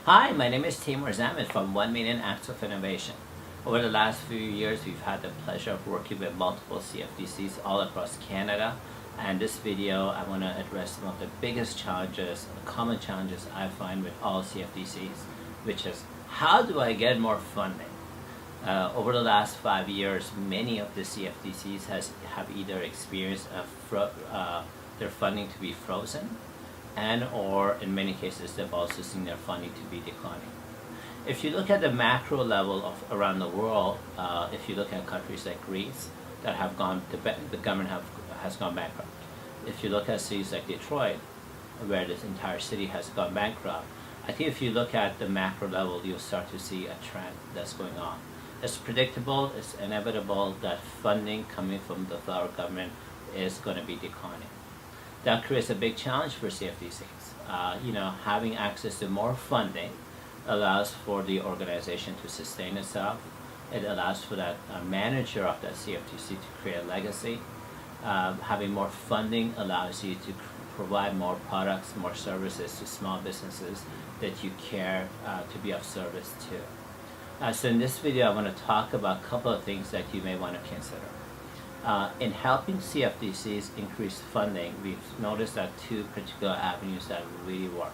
Hi, my name is Timur Zamed from 1 Million Acts of Innovation. Over the last few years, we've had the pleasure of working with multiple CFDCs all across Canada. And this video, I want to address some of the biggest challenges, the common challenges I find with all CFDCs, which is how do I get more funding? Over the last 5 years, many of the CFDCs have either experienced their funding to be frozen, and or in many cases they've also seen their funding to be declining. If you look at the macro level of around the world, if you look at countries like Greece that have gone, the government has gone bankrupt. If you look at cities like Detroit, where this entire city has gone bankrupt, I think if you look at the macro level, you'll start to see a trend that's going on. It's predictable, it's inevitable that funding coming from the federal government is going to be declining. That creates a big challenge for CFDCs. Having access to more funding allows for the organization to sustain itself. It allows for that manager of that CFDC to create a legacy. Having more funding allows you to provide more products, more services to small businesses that you care to be of service to. So in this video, I want to talk about a couple of things that you may want to consider. In helping CFDCs increase funding, we've noticed that two particular avenues that really work.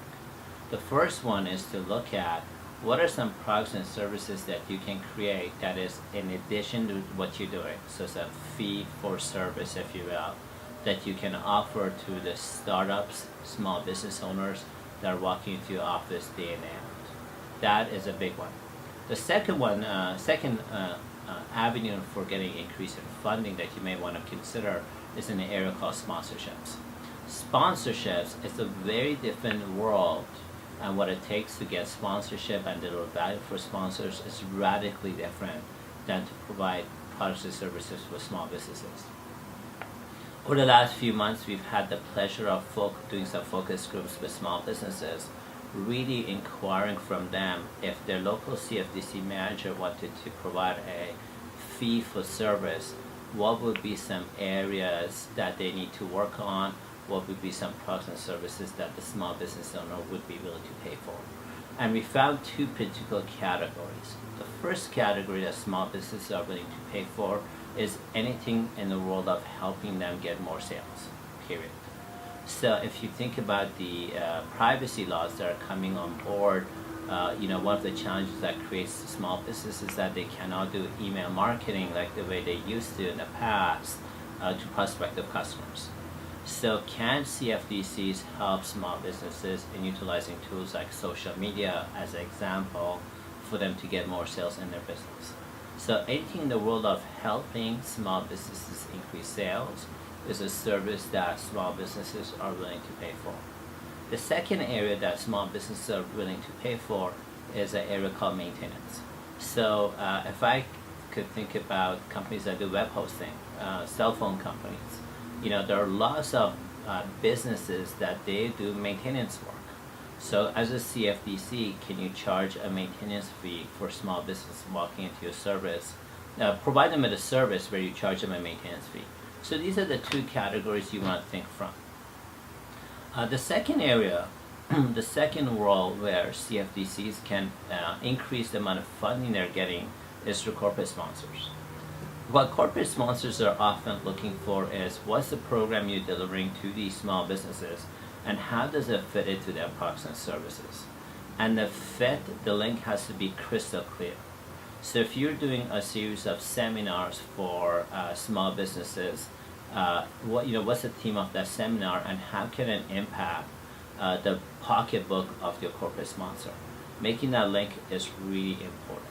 The first one is to look at what are some products and services that you can create that is in addition to what you're doing. So it's a fee for service, if you will, that you can offer to the startups, small business owners that are walking into your office day in and out. That is a big one. The second avenue for getting increase in funding that you may want to consider is in an area called sponsorships. Sponsorships is a very different world, and what it takes to get sponsorship and the value for sponsors is radically different than to provide products and services for small businesses. Over the last few months, we've had the pleasure of doing some focus groups with small businesses, really inquiring from them if their local CFDC manager wanted to provide a fee for service, what would be some areas that they need to work on, what would be some products and services that the small business owner would be willing to pay for. And we found two particular categories. The first category that small businesses are willing to pay for is anything in the world of helping them get more sales, period. So if you think about the privacy laws that are coming on board, one of the challenges that creates small businesses is that they cannot do email marketing like the way they used to in the past to prospective customers. So can CFDCs help small businesses in utilizing tools like social media as an example for them to get more sales in their business? So anything in the world of helping small businesses increase sales is a service that small businesses are willing to pay for. The second area that small businesses are willing to pay for is an area called maintenance. So if I could think about companies that do web hosting, cell phone companies, there are lots of businesses that they do maintenance work. So as a CFDC, can you charge a maintenance fee for small business walking into your service? Provide them with a service where you charge them a maintenance fee. So these are the two categories you want to think from. The second area, the second world where CFDCs can increase the amount of funding they're getting is through corporate sponsors. What corporate sponsors are often looking for is what's the program you're delivering to these small businesses and how does it fit into their products and services. And the link has to be crystal clear. So if you're doing a series of seminars for small businesses, what's the theme of that seminar and how can it impact the pocketbook of your corporate sponsor? Making that link is really important.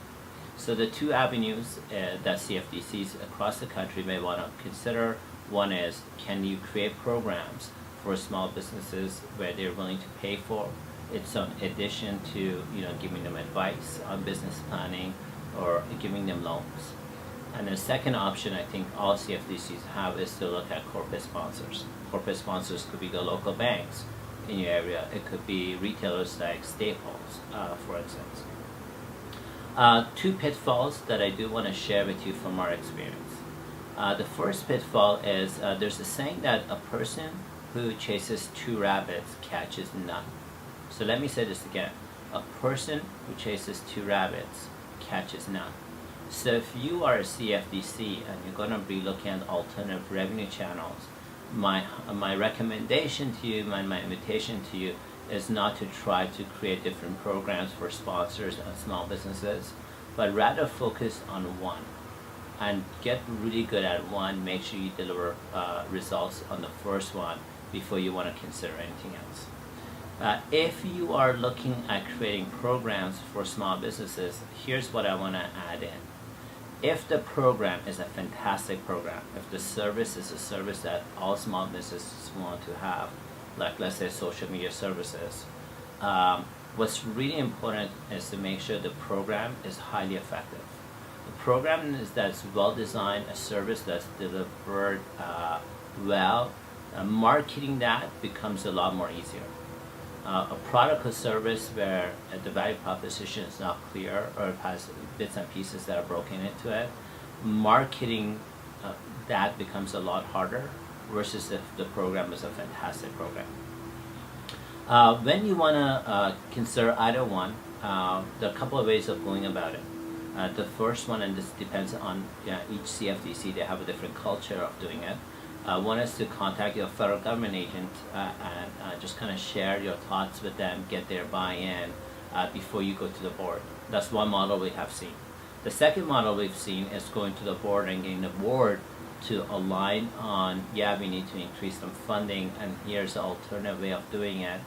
So the two avenues that CFDCs across the country may want to consider, one is, can you create programs for small businesses where they're willing to pay for? It's in addition to giving them advice on business planning or giving them loans. And the second option I think all CFDCs have is to look at corporate sponsors. Corporate sponsors could be the local banks in your area. It could be retailers like Staples, for instance. Two pitfalls that I do want to share with you from our experience. The first pitfall is there's a saying that a person who chases two rabbits catches none. So let me say this again. A person who chases two rabbits catches none. So if you are a CFDC and you're going to be looking at alternative revenue channels, my recommendation to you, my invitation to you is not to try to create different programs for sponsors and small businesses, but rather focus on one and get really good at one. Make sure you deliver results on the first one before you want to consider anything else. If you are looking at creating programs for small businesses, here's what I want to add in. If the program is a fantastic program, if the service is a service that all small businesses want to have, like let's say social media services, what's really important is to make sure the program is highly effective. The program that's well designed, a service that's delivered well, marketing that becomes a lot more easier. A product or service where the value proposition is not clear or it has bits and pieces that are broken into it, marketing that becomes a lot harder versus if the program is a fantastic program. When you want to consider either one, there are a couple of ways of going about it. The first one, and this depends on each CFDC, they have a different culture of doing it. One is to contact your federal government agent and just kind of share your thoughts with them, get their buy-in before you go to the board. That's one model we have seen. The second model we've seen is going to the board and getting the board to align on, we need to increase some funding, and here's the alternative way of doing it.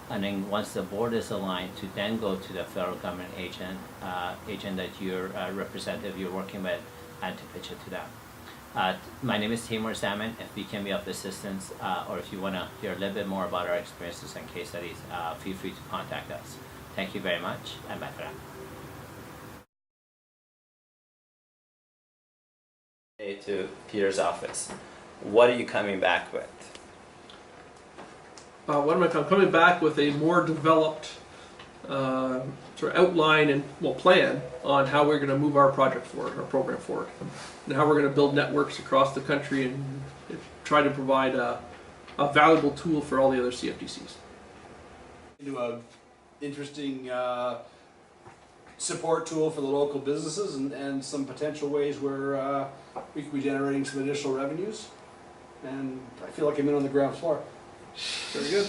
And then once the board is aligned, to then go to the federal government agent that you're representative you're working with, and to pitch it to them. My name is Timur Salmon. If we can be of assistance, or if you want to hear a little bit more about our experiences and case studies, feel free to contact us. Thank you very much, and bye for now. To Peter's office. What are you coming back with? What am I coming back with? A more developed sort of outline and plan on how we're going to move our project forward, our program forward, and how we're going to build networks across the country and try to provide a valuable tool for all the other CFDCs. Into an interesting support tool for the local businesses and some potential ways where we could be generating some additional revenues. And I feel like I'm in on the ground floor. Very good.